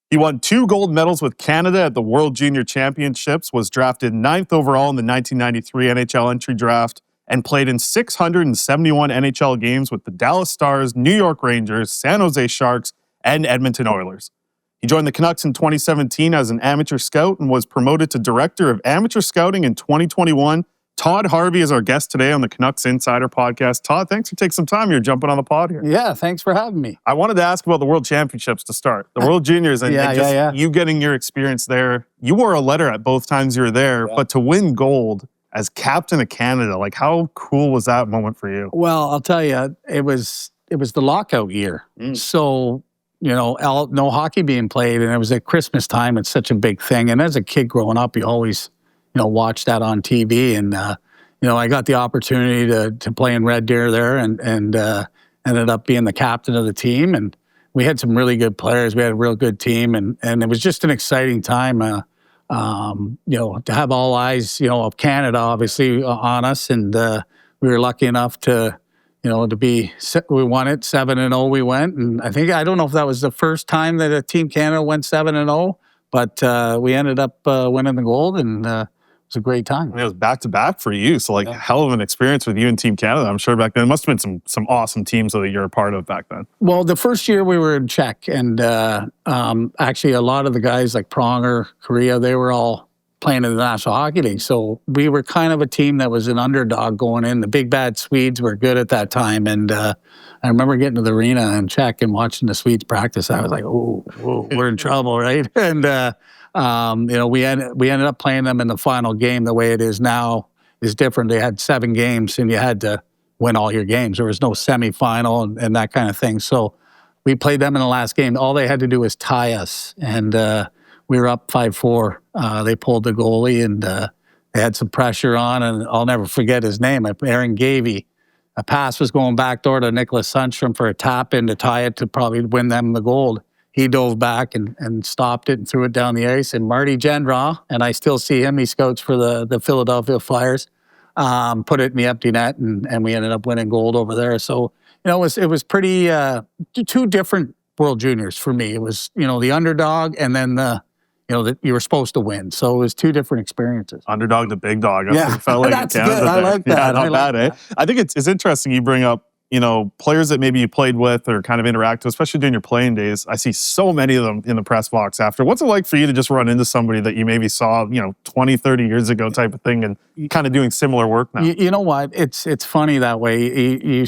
He won 2 gold medals with Canada at the World Junior Championships, was drafted 9th overall in the 1993 NHL entry draft, and played in 671 NHL games with the Dallas Stars, New York Rangers, San Jose Sharks, and Edmonton Oilers. He joined the Canucks in 2017 as an amateur scout and was promoted to Director of Amateur Scouting in 2021. Todd Harvey is our guest today on the Canucks Insider Podcast. Todd, thanks for taking some time here jumping on the pod here. Yeah, thanks for having me. I wanted to ask about the World Championships to start. The World Juniors and you getting your experience there. You wore a letter at both times you were there, but to win gold as captain of Canada, like how cool was that moment for you? Well, I'll tell you, it was the lockout year. So, no hockey being played, and it was at Christmas time. It's such a big thing. And as a kid growing up, you always watch that on TV, and I got the opportunity to play in Red Deer there, and ended up being the captain of the team. And we had some really good players. We had a real good team, and it was just an exciting time. To have all eyes, of Canada obviously on us, and we were lucky enough to be. We won it 7-0. We went, and I don't know if that was the first time that a Team Canada went 7-0, but we ended up winning the gold, and it was a great time. And it was back-to-back for you, so hell of an experience with you and Team Canada. I'm sure back then it must have been some awesome teams that you're a part of back then. Well, the first year we were in Czech, and actually a lot of the guys like Pronger, Korea, they were all playing in the National Hockey League. So we were kind of a team that was an underdog going in. The big bad Swedes were good at that time, and I remember getting to the arena in Czech and watching the Swedes practice. I was like, "Oh, we're in trouble, right?" And we ended up playing them in the final game. The way it is now is different. They had 7 games, and you had to win all your games. There was no semifinal and that kind of thing. So we played them in the last game. All they had to do was tie us, and we were up 5-4. They pulled the goalie, and they had some pressure on, and I'll never forget his name, Aaron Gavey. A pass was going backdoor to Nicholas Sundstrom for a tap-in to tie it to probably win them the gold. He dove back and stopped it and threw it down the ice. And Marty Gendron, and I still see him, he scouts for the Philadelphia Flyers, put it in the empty net, and we ended up winning gold over there. So, it was pretty, 2 different World Juniors for me. It was, the underdog, and then that you were supposed to win. So it was 2 different experiences. Underdog to big dog. Yeah, felt like that's good. I like that. Yeah, not bad, eh? I think it's interesting you bring up, players that maybe you played with or kind of interact with, especially during your playing days. I see so many of them in the press box after. What's it like for you to just run into somebody that you maybe saw, 20, 30 years ago type of thing, and kind of doing similar work now? You know what? It's funny that way. You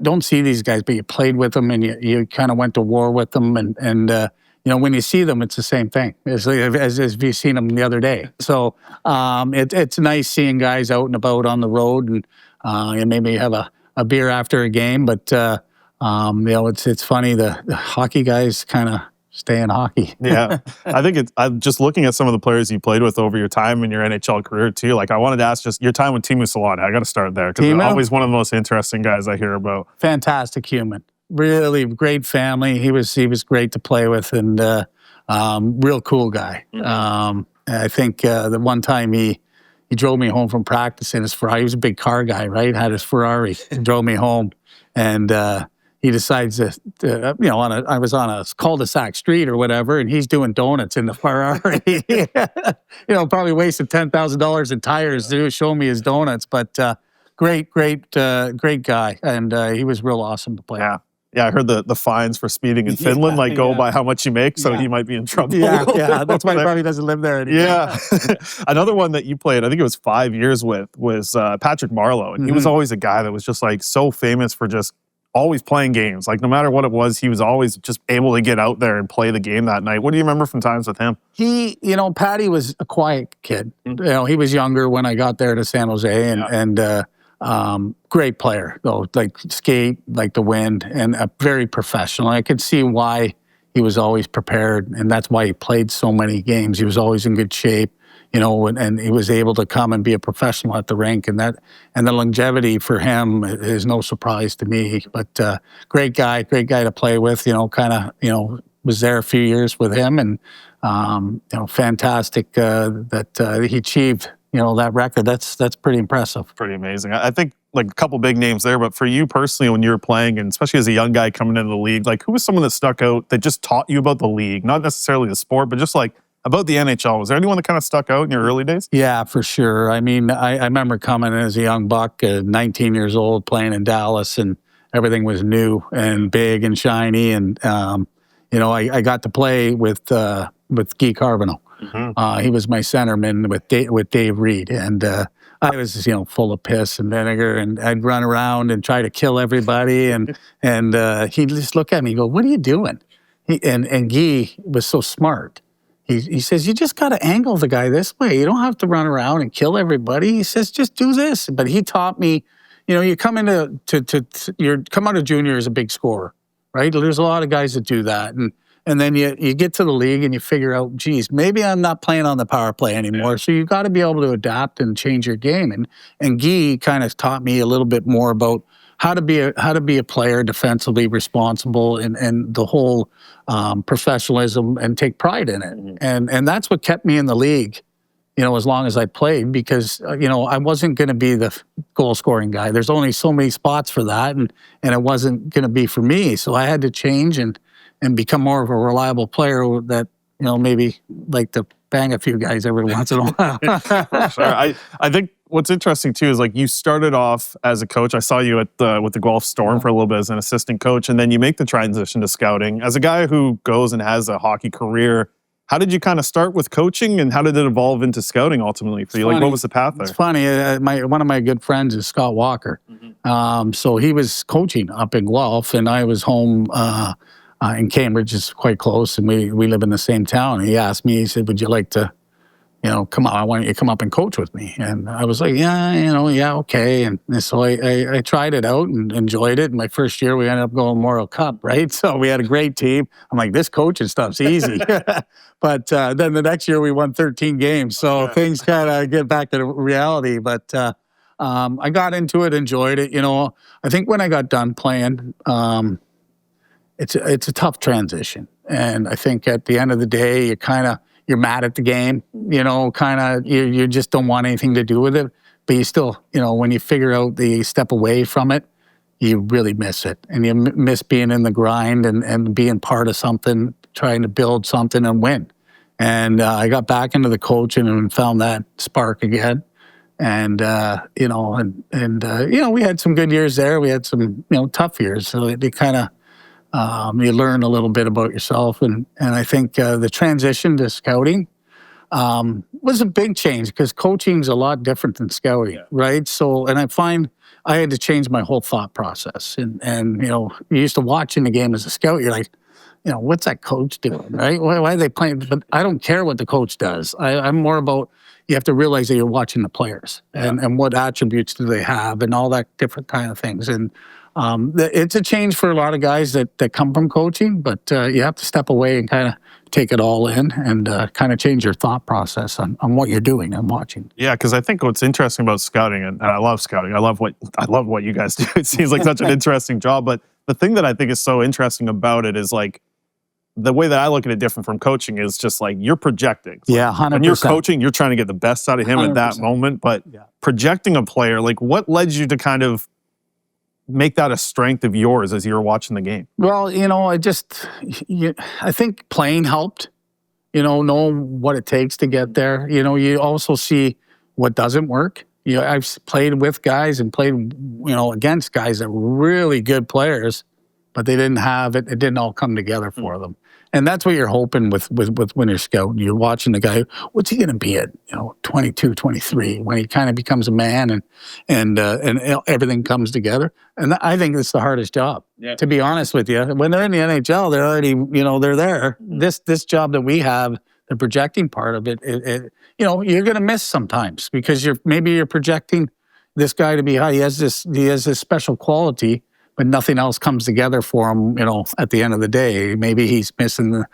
don't see these guys, but you played with them, and you kind of went to war with them, and when you see them, it's the same thing as you seen them the other day. So it's nice seeing guys out and about on the road, and maybe have a beer after a game. But it's funny, the hockey guys kind of stay in hockey. Yeah, I think I'm just looking at some of the players you played with over your time in your NHL career too. Like I wanted to ask just your time with Teemu Selänne. I got to start there because he's always one of the most interesting guys I hear about. Fantastic human. Really great family. He was great to play with, and real cool guy. I think the one time he drove me home from practice in his Ferrari. He was a big car guy, right? Had his Ferrari and drove me home, and he decides I was on a cul-de-sac street or whatever, and he's doing donuts in the Ferrari. Probably wasted $10,000 in tires to show me his donuts, but great guy, and he was real awesome to play. Yeah, I heard the fines for speeding in Finland go by how much you make, so he might be in trouble. Yeah, that's why he probably doesn't live there anymore. Yeah. Another one that you played, I think it was 5 years with, was Patrick Marleau. And he was always a guy that was just so famous for just always playing games. Like no matter what it was, he was always just able to get out there and play the game that night. What do you remember from times with him? Patty was a quiet kid. He was younger when I got there to San Jose, and great player, though, like skate, like the wind, and very professional. I could see why he was always prepared, and that's why he played so many games. He was always in good shape, and he was able to come and be a professional at the rink, and the longevity for him is no surprise to me. But great guy to play with. Was there a few years with him, and fantastic that he achieved. That record, that's pretty impressive. Pretty amazing. I think like a couple big names there, but for you personally, when you were playing, and especially as a young guy coming into the league, like who was someone that stuck out that just taught you about the league, not necessarily the sport, but just like about the NHL? Was there anyone that kind of stuck out in your early days? Yeah, for sure. I mean, I remember coming in as a young buck, 19 years old, playing in Dallas, and everything was new and big and shiny. And I got to play with Guy Carbonneau. He was my centerman with Dave Reed, and I was full of piss and vinegar, and I'd run around and try to kill everybody, and he'd just look at me and go, "What are you doing?" And Guy was so smart. He says, "You just got to angle the guy this way. You don't have to run around and kill everybody." He says, "Just do this." But he taught me, you come into you come out of junior as a big scorer, right? There's a lot of guys that do that, and then you get to the league and you figure out, geez, maybe I'm not playing on the power play anymore. So you got to be able to adapt and change your game. And Guy kind of taught me a little bit more about how to be a player, defensively responsible, and the whole professionalism, and take pride in it. And that's what kept me in the league, as long as I played, because I wasn't going to be the goal scoring guy. There's only so many spots for that, and it wasn't going to be for me. So I had to change and become more of a reliable player that maybe like to bang a few guys every once in a while. Sure. I think what's interesting too is like you started off as a coach. I saw you with the Guelph Storm for a little bit as an assistant coach, and then you make the transition to scouting. As a guy who goes and has a hockey career, how did you kind of start with coaching, and how did it evolve into scouting ultimately for you? Like, what was the path there? It's funny. One of my good friends is Scott Walker. So he was coaching up in Guelph, and I was home in Cambridge. Is quite close, and we live in the same town. And he asked me, he said, "Would you like to, come on, I want you to come up and coach with me?" And I was like, yeah, okay. And so I tried it out and enjoyed it. And my first year, we ended up going Memorial Cup, right? So we had a great team. I'm like, this coaching stuff's easy. But then the next year, we won 13 games. So things kind of get back to reality. But I got into it, enjoyed it. I think when I got done playing, it's a tough transition. And I think at the end of the day, you're mad at the game, you just don't want anything to do with it. But you still, when you figure out the step away from it, you really miss it. And you miss being in the grind and being part of something, trying to build something and win. And I got back into the coaching and found that spark again. And, we had some good years there. We had some, tough years. So they kind of, you learn a little bit about yourself. And I think the transition to scouting was a big change, because coaching is a lot different than scouting, right? So, and I find I had to change my whole thought process. And you used to watching the game as a scout, you're like, what's that coach doing, right? Why are they playing? But I don't care what the coach does. I'm more about, you have to realize that you're watching the players and what attributes do they have and all that different kind of things. And it's a change for a lot of guys that come from coaching, but you have to step away and kind of take it all in and kind of change your thought process on what you're doing and watching. Yeah, because I think what's interesting about scouting, and I love scouting, I love what you guys do. It seems like such an interesting job, but the thing that I think is so interesting about it is like the way that I look at it different from coaching is just like you're projecting. So yeah, 100%. When you're coaching, you're trying to get the best out of him 100%. At that moment, but projecting a player, like what led you to kind of make that a strength of yours as you were watching the game? Well, I think playing helped, knowing what it takes to get there. You also see what doesn't work. I've played with guys and played, against guys that were really good players, but they didn't have it. It didn't all come together for them. And that's what you're hoping with when you're scouting. You're watching the guy, what's he going to be at, 22, 23, when he kind of becomes a man and everything comes together. And I think it's the hardest job, to be honest with you. When they're in the NHL, they're already, they're there. This job that we have, the projecting part of it, you're going to miss sometimes, because maybe you're projecting this guy to be high. He has this special quality, but nothing else comes together for him, at the end of the day. Maybe he's missing the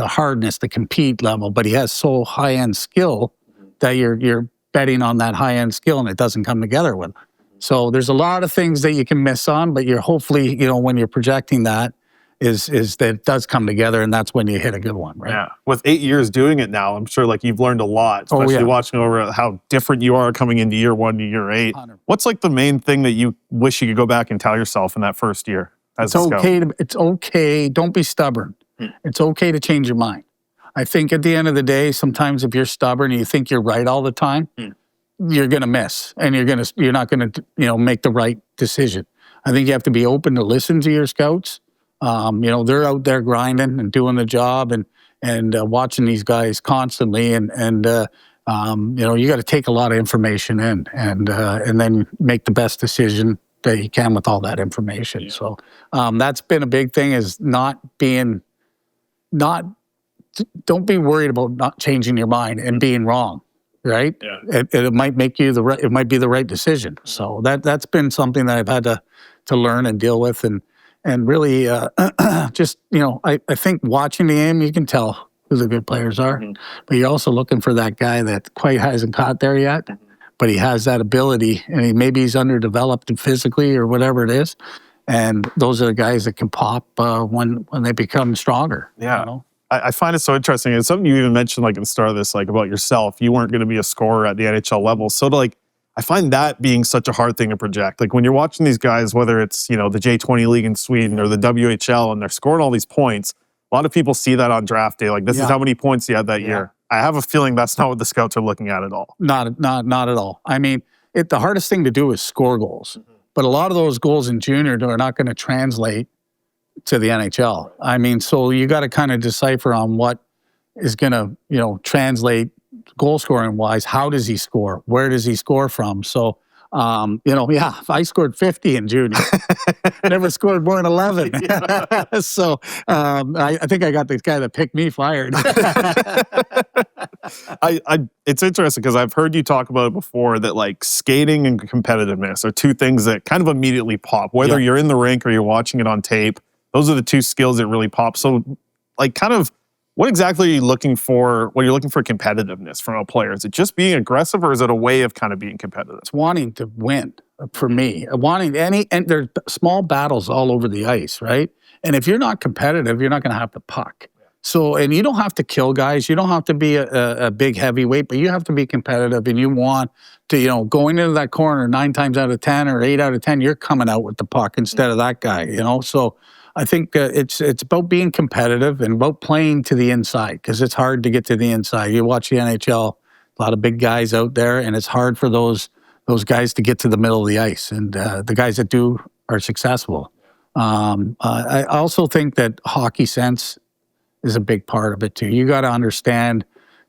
hardness, the compete level, but he has so high-end skill that you're betting on that high-end skill, and it doesn't come together with him. So there's a lot of things that you can miss on, but you're hopefully, when you're projecting that, is that it does come together, and that's when you hit a good one, right? Yeah. With 8 years doing it now, I'm sure like you've learned a lot, especially watching over how different you are coming into year 1 to year 8. 100%. What's like the main thing that you wish you could go back and tell yourself in that first year as a scout? It's okay. Don't be stubborn. It's okay to change your mind. I think at the end of the day, sometimes if you're stubborn and you think you're right all the time, you're going to miss, and you're not going to make the right decision. I think you have to be open to listen to your scouts. They're out there grinding and doing the job and watching these guys constantly, and you got to take a lot of information in and then make the best decision that you can with all that information. So that's been a big thing, is don't be worried about not changing your mind and being wrong. Right? Yeah. It might make you it might be the right decision. So that's been something that I've had to learn and deal with, and really just I think watching the game, you can tell who the good players are, but you're also looking for that guy that quite hasn't caught there yet, but he has that ability, and maybe he's underdeveloped physically or whatever it is, and those are the guys that can pop when they become stronger. Yeah. I find it so interesting. It's something you even mentioned like at the start of this, like about yourself. You weren't going to be a scorer at the NHL level. So I find that being such a hard thing to project. Like when you're watching these guys, whether it's, the J20 league in Sweden or the WHL, and they're scoring all these points, a lot of people see that on draft day. Like, this is how many points you had that year. I have a feeling that's not what the scouts are looking at all. Not at all. I mean, the hardest thing to do is score goals. But a lot of those goals in junior are not going to translate to the NHL. I mean, so you got to kind of decipher on what is going to, translate goal scoring wise. How does he score? Where does he score from? So, if I scored 50 in junior, I never scored more than 11. So I think I got this guy that picked me fired. It's interesting because I've heard you talk about it before, that like skating and competitiveness are two things that kind of immediately pop, whether you're in the rink or you're watching it on tape. Those are the two skills that really pop. So like kind of what exactly are you looking for when you're looking for competitiveness from a player? Is it just being aggressive, or is it a way of kind of being competitive? It's wanting to win for me. And there's small battles all over the ice, right? And if you're not competitive, you're not going to have the puck. So, and you don't have to kill guys. You don't have to be a big heavyweight, but you have to be competitive, and you want to, going into that corner 9 times out of 10 or 8 out of 10, you're coming out with the puck instead of that guy, So I think it's about being competitive and about playing to the inside, because it's hard to get to the inside. You watch the NHL, a lot of big guys out there, and it's hard for those guys to get to the middle of the ice. And the guys that do are successful. I also think that hockey sense is a big part of it too. You got to understand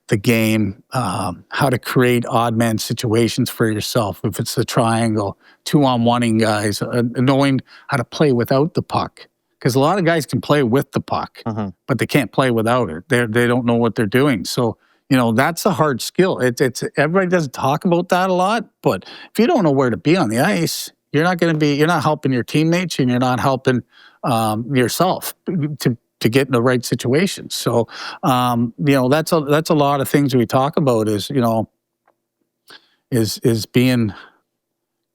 the game, how to create odd man situations for yourself. If it's the triangle, 2-on-1ing guys, knowing how to play without the puck. Because a lot of guys can play with the puck, but they can't play without it. They don't know what they're doing. So, that's a hard skill. It's everybody doesn't talk about that a lot, but if you don't know where to be on the ice, you're not helping your teammates, and you're not helping yourself to get in the right situation. So, that's a lot of things we talk about is being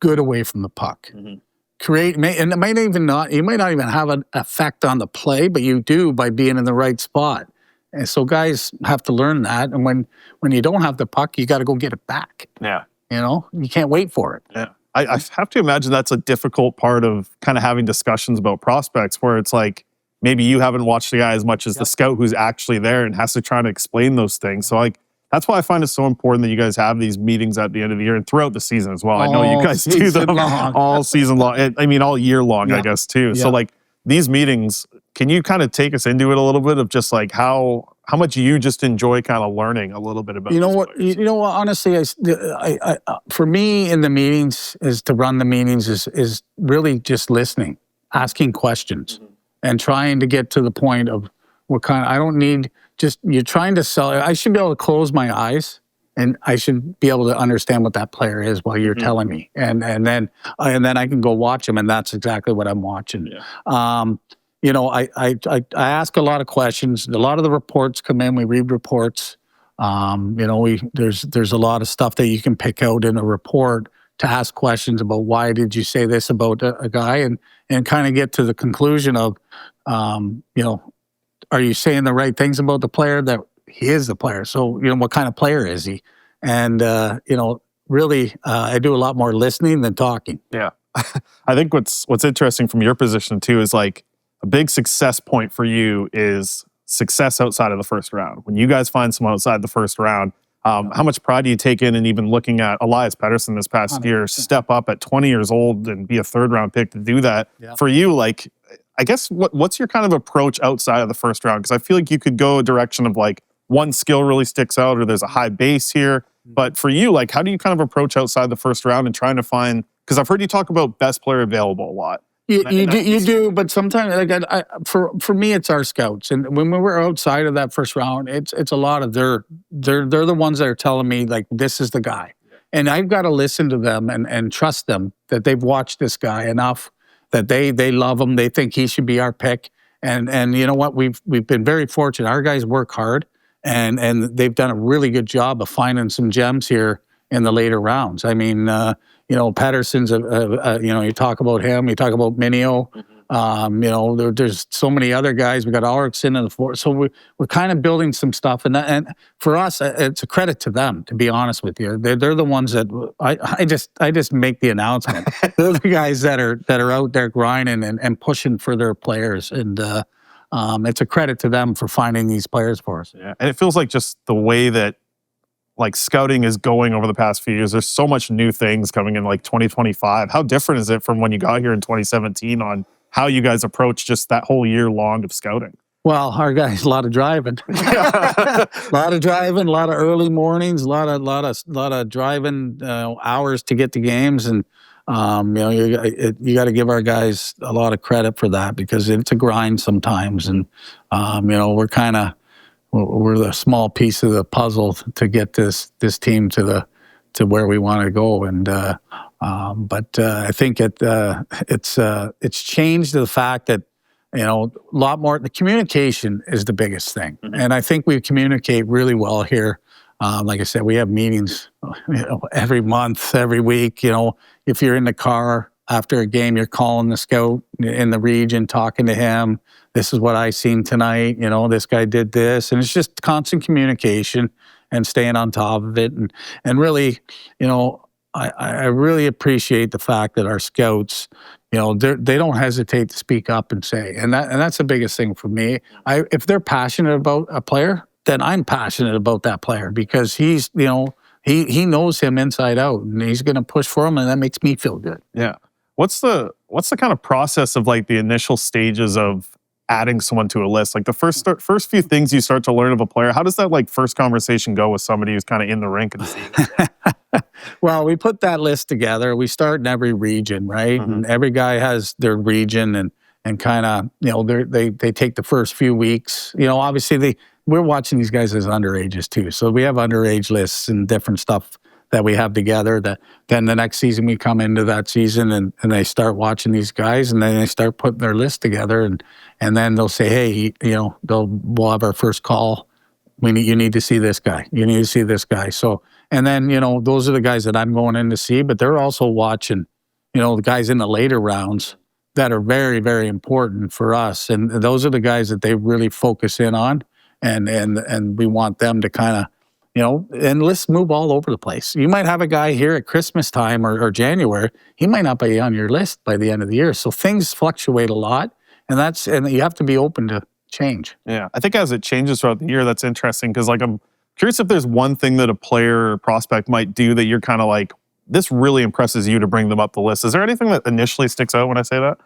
good away from the puck. And it might you might not even have an effect on the play, but you do by being in the right spot. And so guys have to learn that. And when you don't have the puck, you got to go get it back. Yeah. You can't wait for it. Yeah. I have to imagine that's a difficult part of kind of having discussions about prospects, where it's like, maybe you haven't watched the guy as much as the scout who's actually there and has to try to explain those things. So like, that's why I find it so important that you guys have these meetings at the end of the year and throughout the season as well. I know you guys do them all season long. I mean, all year long, I guess, too. So like these meetings, can you kind of take us into it a little bit of just like how much you just enjoy kind of learning a little bit about honestly, for me in the meetings is to run the meetings is really just listening, asking questions, and trying to get to the point of what kind of, I don't need just, you're trying to sell. I should be able to close my eyes, and I should be able to understand what that player is while you're telling me. And then I can go watch him, and that's exactly what I'm watching. Yeah. I ask a lot of questions. A lot of the reports come in. We read reports. There's a lot of stuff that you can pick out in a report to ask questions about why did you say this about a guy, and kind of get to the conclusion of, you know, are you saying the right things about the player? That he is the player. So, you know, what kind of player is he? And, you know, really, I do a lot more listening than talking. Yeah. I think what's interesting from your position too is like a big success point for you is success outside of the first round. When you guys find someone outside the first round, how much pride do you take in, and even looking at Elias Pettersson this past 100%. Year, step up at 20 years old and be a third round pick to do that? Yeah. For you, like, I guess what's your kind of approach outside of the first round? Because I feel like you could go a direction of like one skill really sticks out, or there's a high base here. But for you, like, how do you kind of approach outside the first round and trying to find? Because I've heard you talk about best player available a lot. You do, but sometimes, like, for me, it's our scouts, and when we're outside of that first round, it's a lot of they're the ones that are telling me like this is the guy, and I've got to listen to them and trust them that they've watched this guy enough that they love him, they think he should be our pick, and you know what, we've been very fortunate. Our guys work hard, and they've done a really good job of finding some gems here in the later rounds. I mean, you know, Pettersson's, you know, you talk about him, you talk about Minio. You know, there's so many other guys. We got Ulrichsen in the fourth. So we're kind of building some stuff. And for us, it's a credit to them, to be honest with you. They're the ones that I just make the announcement. They're the guys that are out there grinding and pushing for their players. And it's a credit to them for finding these players for us. Yeah. And it feels like just the way that like scouting is going over the past few years, there's so much new things coming in like 2025. How different is it from when you got here in 2017 on how you guys approach just that whole year long of scouting? Well, our guys, a lot of driving, a lot of driving, a lot of early mornings, a lot of driving hours to get to games. And, you know, you got to give our guys a lot of credit for that, because it's a grind sometimes. And, you know, we're the small piece of the puzzle to get this team to where we want to go. And but I think it's changed to the fact that, you know, a lot more. The communication is the biggest thing, and I think we communicate really well here. Like I said, we have meetings, you know, every month, every week. You know, if you're in the car after a game, you're calling the scout in the region, talking to him. This is what I seen tonight. You know, this guy did this, and it's just constant communication and staying on top of it. And really, you know, I really appreciate the fact that our scouts, you know, they don't hesitate to speak up and say, and that's the biggest thing for me. If they're passionate about a player, then I'm passionate about that player, because he's, you know, he knows him inside out, and he's going to push for him, and that makes me feel good. Yeah. What's the kind of process of like the initial stages of adding someone to a list? Like the first few things you start to learn of a player, how does that like first conversation go with somebody who's kind of in the rink and seeing it? Well, we put that list together. We start in every region, right? And every guy has their region, and kind of, you know, they take the first few weeks. You know, obviously we're watching these guys as underages too. So we have underage lists and different stuff that we have together, that then the next season we come into that season and they start watching these guys, and then they start putting their list together, and then they'll say, hey, you know, we'll have our first call. You need to see this guy. You need to see this guy. So, and then, you know, those are the guys that I'm going in to see, but they're also watching, you know, the guys in the later rounds that are very, very important for us. And those are the guys that they really focus in on. And we want them to kind of, you know, and lists move all over the place. You might have a guy here at Christmas time or January. He might not be on your list by the end of the year. So things fluctuate a lot, and you have to be open to change. Yeah, I think as it changes throughout the year, that's interesting, because like I'm curious if there's one thing that a player or prospect might do that you're kind of like, this really impresses you to bring them up the list. Is there anything that initially sticks out when I say that?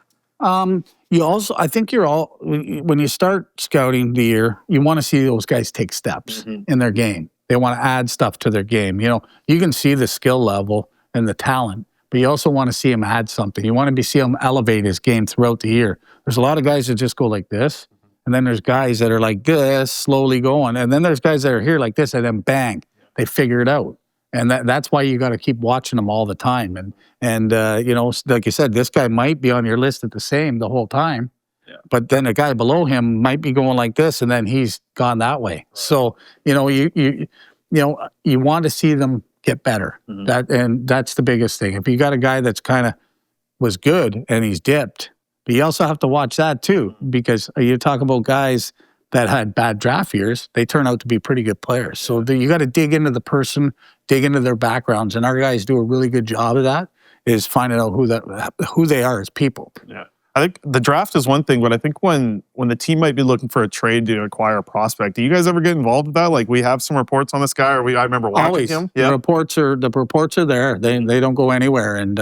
You also, I think when you start scouting the year, you want to see those guys take steps in their game. They want to add stuff to their game. You know, you can see the skill level and the talent, but you also want to see him add something. You want to see him elevate his game throughout the year. There's a lot of guys that just go like this, and then there's guys that are like this, slowly going, and then there's guys that are here like this, and then bang, they figure it out. And that's why you got to keep watching them all the time. And you know, like you said, this guy might be on your list the whole time. Yeah. But then a guy below him might be going like this, and then he's gone that way. Right. So, you know, you want to see them get better. That's the biggest thing. If you got a guy that's kind of was good and he's dipped, but you also have to watch that too, because you talk about guys that had bad draft years, they turn out to be pretty good players. So you got to dig into the person, dig into their backgrounds, and our guys do a really good job of that, is finding out who they are as people. Yeah. I think the draft is one thing, but I think when the team might be looking for a trade to acquire a prospect, do you guys ever get involved with that? Like, we have some reports on this guy, or I remember watching him. Yeah. The reports are there. They don't go anywhere. And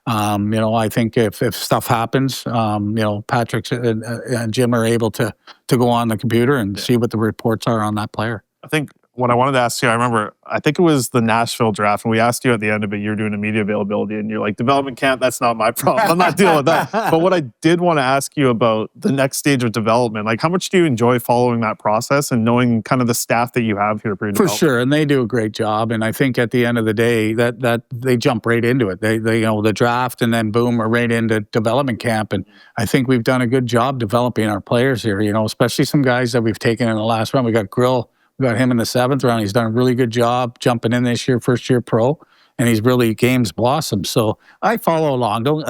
I think if stuff happens, Patrick and Jim are able to go on the computer and see what the reports are on that player. I think what I wanted to ask you, I think it was the Nashville draft, and we asked you at the end of it, you're doing a media availability, and you're like, development camp, that's not my problem. I'm not dealing with that. But what I did want to ask you about the next stage of development, like, how much do you enjoy following that process and knowing kind of the staff that you have here for your development? For sure, and they do a great job. And I think at the end of the day, that they jump right into it. They the draft, and then boom, we're right into development camp. And I think we've done a good job developing our players here. Especially some guys that we've taken in the last round. We got Grill. We got him in the 7th round. He's done a really good job jumping in this year, first year pro, and he's really games blossomed. So I follow along. You're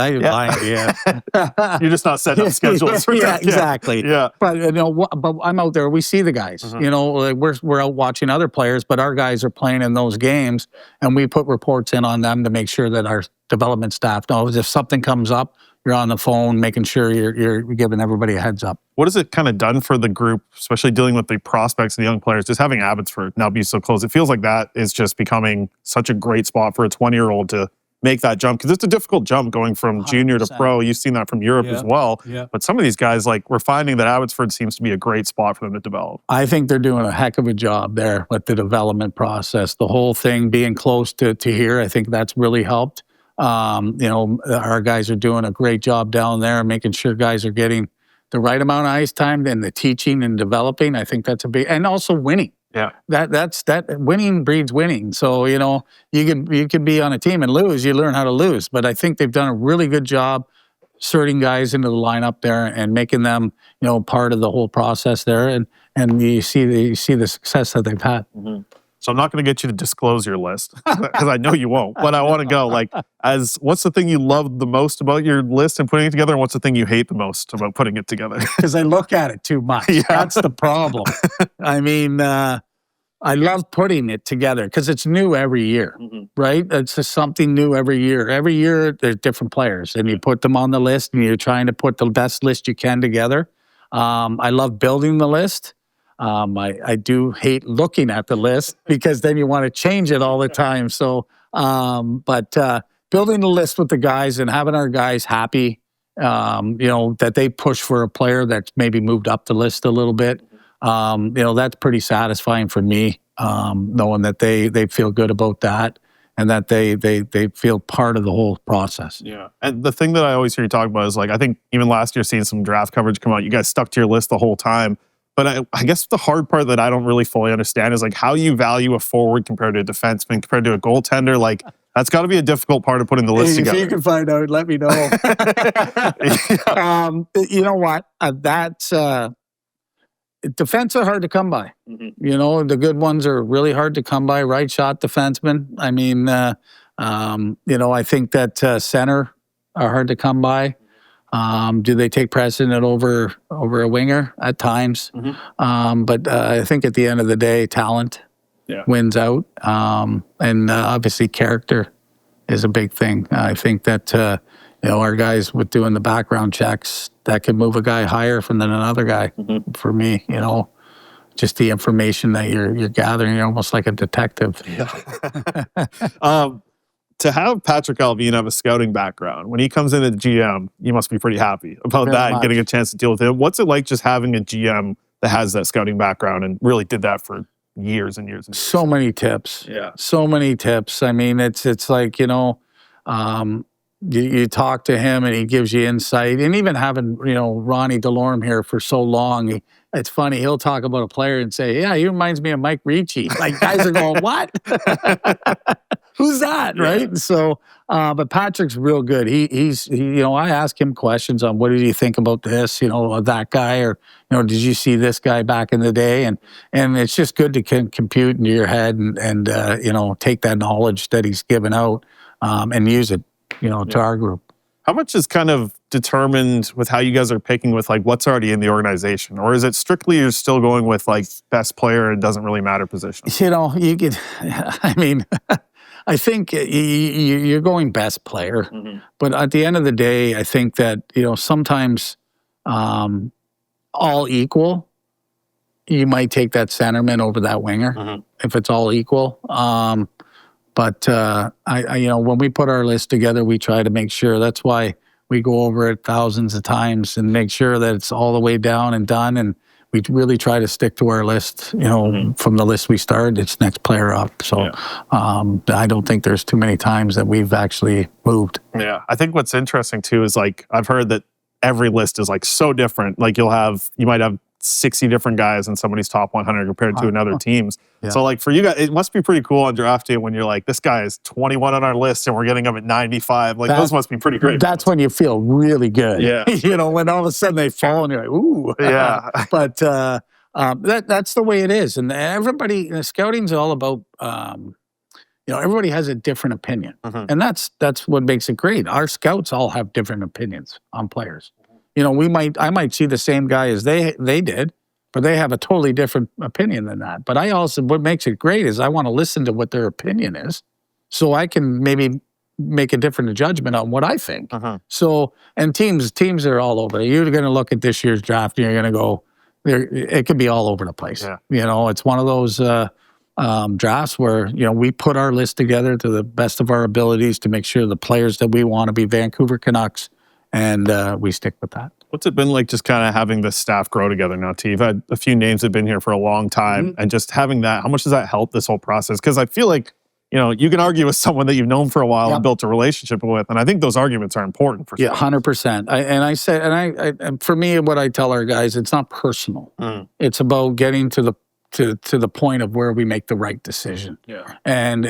just not setting up schedules for that. Exactly. Yeah. But but I'm out there. We see the guys. We're out watching other players, but our guys are playing in those games, and we put reports in on them to make sure that our development staff knows if something comes up. You're on the phone, making sure you're giving everybody a heads up. What has it kind of done for the group, especially dealing with the prospects and the young players, just having Abbotsford now be so close? It feels like that is just becoming such a great spot for a 20-year-old to make that jump, because it's a difficult jump going from 100%. Junior to pro. You've seen that from Europe as well. Yeah. But some of these guys, like, we're finding that Abbotsford seems to be a great spot for them to develop. I think they're doing a heck of a job there with the development process. The whole thing being close to here, I think that's really helped. Our guys are doing a great job down there, making sure guys are getting the right amount of ice time, and the teaching and developing. I think that's a big, and also winning. Yeah, that's winning breeds winning. So you can be on a team and lose. You learn how to lose. But I think they've done a really good job sorting guys into the lineup there and making them part of the whole process there. And you see the success that they've had. Mm-hmm. So I'm not going to get you to disclose your list, because I know you won't. But I want to go, like, what's the thing you love the most about your list and putting it together, and what's the thing you hate the most about putting it together? Because I look at it too much. Yeah. That's the problem. I mean, I love putting it together because it's new every year, right? It's just something new every year. Every year there's different players, and you put them on the list, and you're trying to put the best list you can together. I love building the list. I do hate looking at the list, because then you want to change it all the time. So, but building the list with the guys and having our guys happy, that they push for a player that's maybe moved up the list a little bit, that's pretty satisfying for me, knowing that they feel good about that, and that they feel part of the whole process. Yeah. And the thing that I always hear you talk about is, like, I think even last year, seeing some draft coverage come out, you guys stuck to your list the whole time. But I guess the hard part that I don't really fully understand is, like, how you value a forward compared to a defenseman, compared to a goaltender. Like, that's got to be a difficult part of putting the list together. If you can find out, let me know. You know what? Defense are hard to come by. The good ones are really hard to come by. Right shot defensemen. I mean, I think that center are hard to come by. Do they take precedent over a winger at times? But I think at the end of the day, talent wins out. And obviously character is a big thing. I think that, our guys with doing the background checks, that can move a guy higher than another guy. For me, just the information that you're gathering, you're almost like a detective. Yeah. To have Patrick Allvin have a scouting background, when he comes in at GM, you must be pretty happy about that and getting a chance to deal with him. What's it like just having a GM that has that scouting background and really did that for years and years and years? So many tips. Yeah. So many tips. I mean, it's like, you talk to him and he gives you insight. And even having, Ronnie Delorme here for so long, it's funny. He'll talk about a player and say, "Yeah, he reminds me of Mike Ricci." Like guys are going, "What? Who's that?" Yeah. Right? So, but Patrick's real good. You know, I ask him questions on what did you think about this, you know, of that guy, or you know, did you see this guy back in the day? And it's just good to compute into your head and you know, take that knowledge that he's given out and use it, you know, to our group. How much is kind of determined with how you guys are picking with like what's already in the organization? Or is it strictly you're still going with like best player and it doesn't really matter position? You know, you could, I mean, I think you're going best player. But at the end of the day, I think that, you know, sometimes all equal, you might take that centerman over that winger if it's all equal. But you know, when we put our list together, we try to make sure. That's why we go over it thousands of times and make sure that it's all the way down and done. And we really try to stick to our list. You know, from the list we started, it's next player up. So I don't think there's too many times that we've actually moved. Yeah, I think what's interesting too is like I've heard that every list is like so different. Like you might have 60 different guys in somebody's top 100 compared to another team's. Yeah. So like for you guys, it must be pretty cool on draft day when you're like, this guy is 21 on our list and we're getting him at 95. Like those must be pretty great. That's when you feel really good. Yeah. You know, when all of a sudden they fall and you're like, ooh. Yeah. But that's the way it is. And everybody, scouting's all about, you know, everybody has a different opinion. And that's what makes it great. Our scouts all have different opinions on players. You know, I might see the same guy as they did, but they have a totally different opinion than that. But what makes it great is I want to listen to what their opinion is, so I can maybe make a different judgment on what I think. So, and teams are all over. You're going to look at this year's draft and you're going to go, it could be all over the place. Yeah. You know, it's one of those drafts where, you know, we put our list together to the best of our abilities to make sure the players that we want to be Vancouver Canucks. And we stick with that. What's it been like just kind of having the staff grow together now, T? You've had a few names that have been here for a long time, and just having that, how much does that help this whole process? Because I feel like, you know, you can argue with someone that you've known for a while and built a relationship with, and I think those arguments are important for sure. Yeah, 100%. And for me, what I tell our guys, it's not personal. It's about getting to the point of where we make the right decision. Yeah. And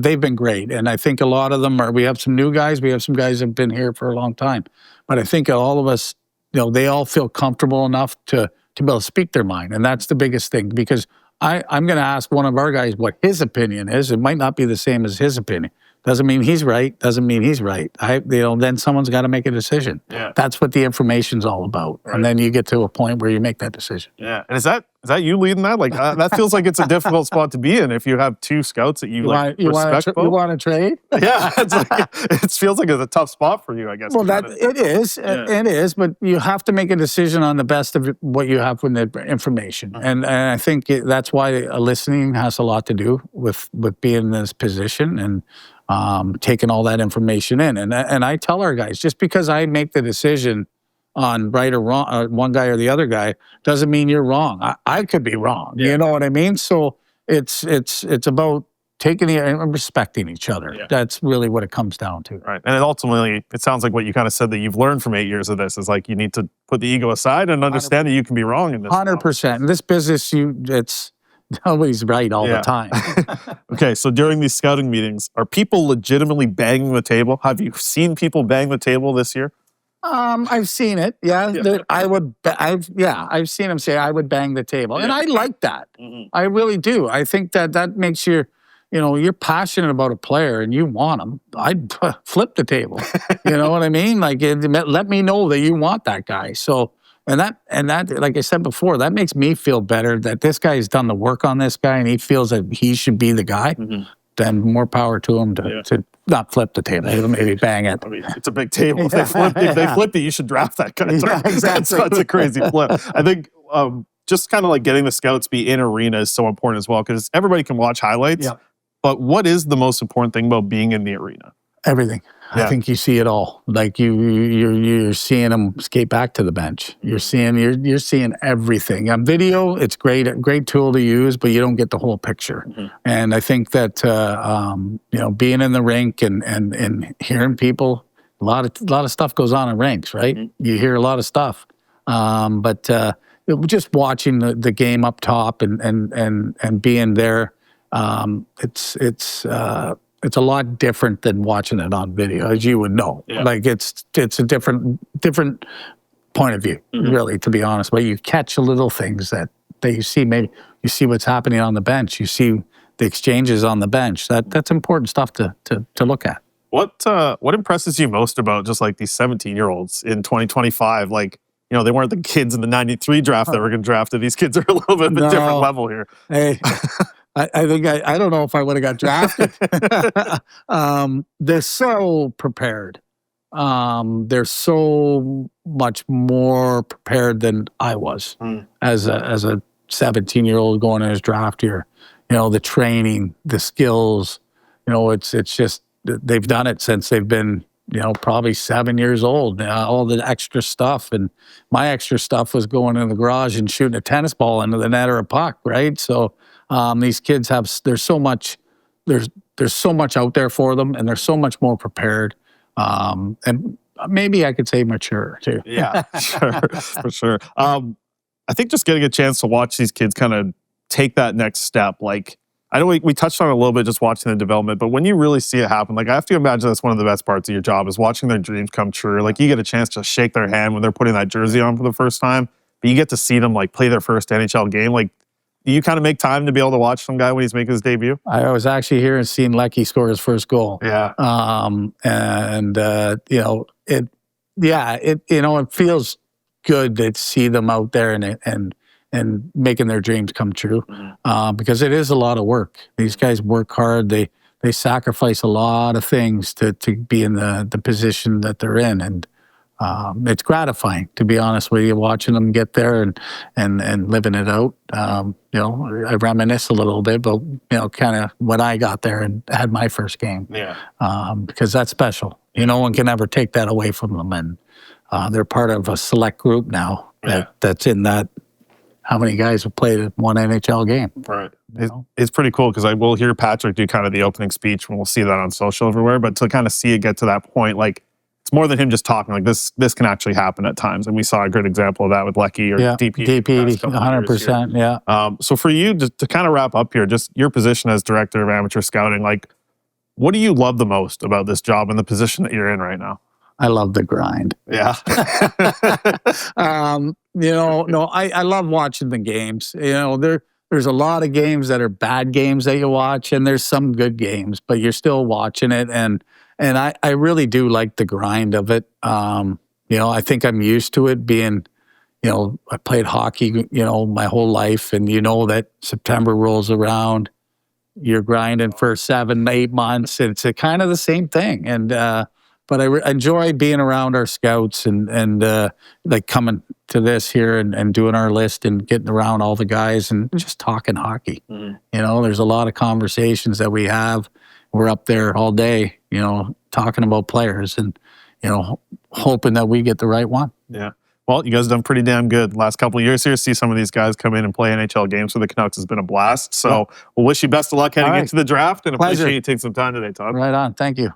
they've been great. And I think a lot of them we have some new guys, we have some guys that have been here for a long time. But I think all of us, you know, they all feel comfortable enough to be able to speak their mind. And that's the biggest thing, because I'm going to ask one of our guys what his opinion is. It might not be the same as his opinion. Doesn't mean he's right. Doesn't mean he's right. Then someone's got to make a decision. Yeah. That's what the information's all about. Right. And then you get to a point where you make that decision. Yeah. And is that you leading that? Like that feels like it's a difficult spot to be in if you have two scouts that you respect. You want to trade? Yeah. It feels like it's a tough spot for you, I guess. Well, it is. Yeah. It is. But you have to make a decision on the best of what you have from the information. And I think that's why listening has a lot to do with being in this position and taking all that information in. And I tell our guys, just because I make the decision on right or wrong, one guy or the other guy, doesn't mean you're wrong. I could be wrong. Yeah. You know what I mean? So it's about taking and respecting each other. Yeah. That's really what it comes down to. Right. And ultimately, it sounds like what you kind of said that you've learned from 8 years of this is like you need to put the ego aside and understand 100%. That you can be wrong in this. 100%. In this business, nobody's right all the time. Okay, so during these scouting meetings, are people legitimately banging the table? Have you seen people bang the table this year? I've seen it. Yeah, I've seen them say I would bang the table, and I like that. I really do. I think that makes you know, you're passionate about a player and you want them. I'd flip the table. You know what I mean? Like, let me know that you want that guy. So. And that, like I said before, that makes me feel better that this guy has done the work on this guy and he feels that he should be the guy. Then more power to him to not flip the table, maybe bang it. I mean, it's a big table. If they flipped it, you should draft that guy. Yeah, exactly. That's a crazy flip. I think just kind of like getting the scouts be in arena is so important as well, because everybody can watch highlights. Yeah. But what is the most important thing about being in the arena? Everything. Yeah. I think you see it all. Like you're seeing them skate back to the bench. You're seeing everything. On video, it's great, a great tool to use, but you don't get the whole picture. And I think that you know, being in the rink and hearing people, a lot of stuff goes on in rinks, right? You hear a lot of stuff, but just watching the game up top and being there, it's a lot different than watching it on video, as you would know. Yeah. Like it's a different point of view, really, to be honest. But you catch little things that you see. Maybe you see what's happening on the bench. You see the exchanges on the bench. That's important stuff to look at. What impresses you most about just like these 17-year-olds in 2025? Like, you know, they weren't the kids in the 93 draft that were going to drafted. These kids are a little bit of a different level here. Hey, I think I don't know if I would have got drafted. They're so prepared. They're so much more prepared than I was as a 17-year-old going in his draft year. You know, the training, the skills. You know, it's just they've done it since they've been, you know, probably 7 years old. All the extra stuff, and my extra stuff was going in the garage and shooting a tennis ball into the net or a puck, right? So these kids there's so much out there for them, and they're so much more prepared. And maybe I could say mature too. Yeah, sure, for sure. I think just getting a chance to watch these kids kind of take that next step, like, I know we touched on it a little bit just watching the development, but when you really see it happen, like, I have to imagine that's one of the best parts of your job is watching their dreams come true. Like, you get a chance to shake their hand when they're putting that jersey on for the first time, but you get to see them like play their first NHL game. Like, do you kind of make time to be able to watch some guy when he's making his debut? I was actually here and seeing Lecky score his first goal. Yeah. You know, it feels good to see them out there and making their dreams come true, because it is a lot of work. These guys work hard. They sacrifice a lot of things to be in the position that they're in, and it's gratifying, to be honest with you, watching them get there and living it out. You know, I reminisce a little bit, but you know, kind of when I got there and had my first game. Yeah. Because that's special. You know, no one can ever take that away from them, and they're part of a select group now that's in that. How many guys have played one NHL game? Right. It's pretty cool because I will hear Patrick do kind of the opening speech, and we'll see that on social everywhere. But to kind of see it get to that point, like, it's more than him just talking. Like, this can actually happen at times, and we saw a great example of that with Lecky or DP. 100%. Yeah. So for you, just to kind of wrap up here, just your position as director of amateur scouting, like, what do you love the most about this job and the position that you're in right now? I love the grind. Yeah. You know, no, I love watching the games. You know, there's a lot of games that are bad games that you watch, and there's some good games, but you're still watching it. And I really do like the grind of it. You know, I think I'm used to it being, you know, I played hockey, you know, my whole life, and you know that September rolls around, you're grinding for 7-8 months, and it's kind of the same thing. And but I enjoy being around our scouts and like coming to this here and doing our list and getting around all the guys and just talking hockey. You know, there's a lot of conversations that we have. We're up there all day, you know, talking about players and, you know, hoping that we get the right one. Yeah. Well, you guys have done pretty damn good last couple of years here. See some of these guys come in and play NHL games for the Canucks has been a blast. So we'll wish you best of luck heading into the draft, and appreciate you taking some time today, Todd. Right on. Thank you.